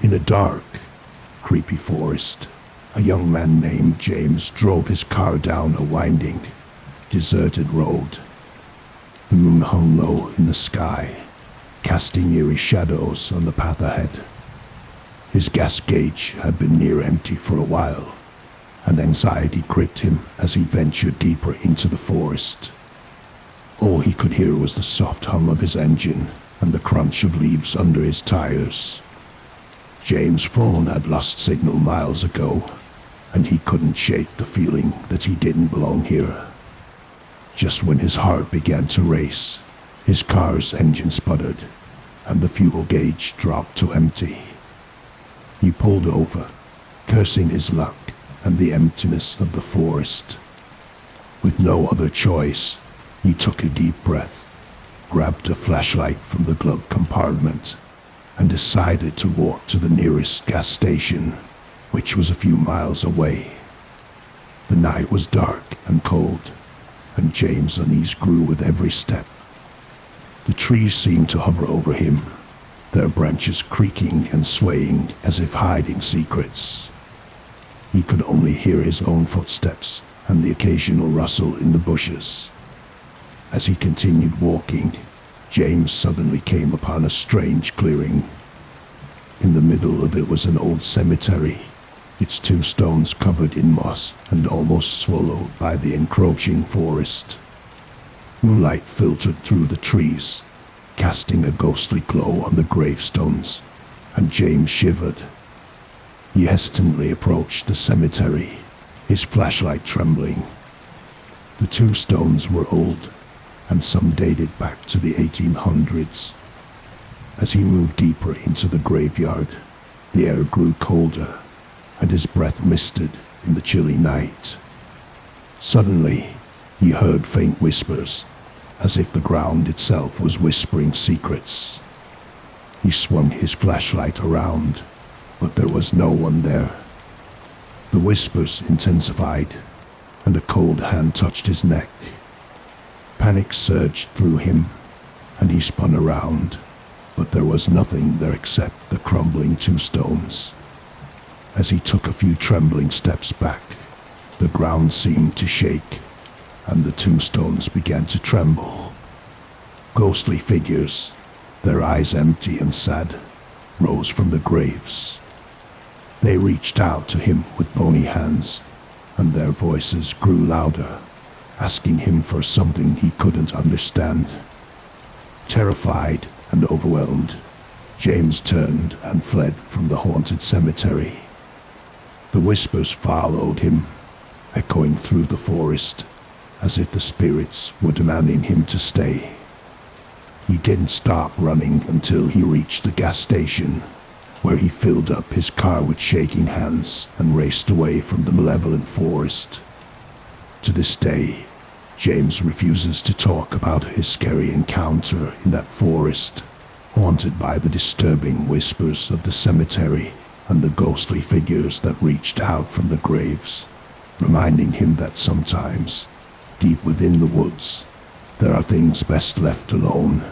In a dark, creepy forest, a young man named James drove his car down a winding, deserted road. The moon hung low in the sky, casting eerie shadows on the path ahead. His gas gauge had been near empty for a while, and anxiety gripped him as he ventured deeper into the forest. All he could hear was the soft hum of his engine and the crunch of leaves under his tires. James' phone had lost signal miles ago, and he couldn't shake the feeling that he didn't belong here. Just when his heart began to race, his car's engine sputtered, and the fuel gauge dropped to empty. He pulled over, cursing his luck and the emptiness of the forest. With no other choice, he took a deep breath, grabbed a flashlight from the glove compartment, and decided to walk to the nearest gas station, which was a few miles away. The night was dark and cold, and James' unease grew with every step. The trees seemed to hover over him, their branches creaking and swaying as if hiding secrets. He could only hear his own footsteps and the occasional rustle in the bushes. As he continued walking, James suddenly came upon a strange clearing. In the middle of it was an old cemetery, its tombstones covered in moss and almost swallowed by the encroaching forest. Moonlight filtered through the trees, casting a ghostly glow on the gravestones, and James shivered. He hesitantly approached the cemetery, his flashlight trembling. The tombstones were old, and some dated back to the 1800s. As he moved deeper into the graveyard, the air grew colder, and his breath misted in the chilly night. Suddenly, he heard faint whispers, as if the ground itself was whispering secrets. He swung his flashlight around, but there was no one there. The whispers intensified, and a cold hand touched his neck. Panic surged through him, and he spun around, but there was nothing there except the crumbling tombstones. As he took a few trembling steps back, the ground seemed to shake, and the tombstones began to tremble. Ghostly figures, their eyes empty and sad, rose from the graves. They reached out to him with bony hands, and their voices grew louder, asking him for something he couldn't understand. Terrified and overwhelmed, James turned and fled from the haunted cemetery. The whispers followed him, echoing through the forest, as if the spirits were demanding him to stay. He didn't stop running until he reached the gas station, where he filled up his car with shaking hands and raced away from the malevolent forest. To this day, James refuses to talk about his scary encounter in that forest, haunted by the disturbing whispers of the cemetery and the ghostly figures that reached out from the graves, reminding him that sometimes, deep within the woods, there are things best left alone.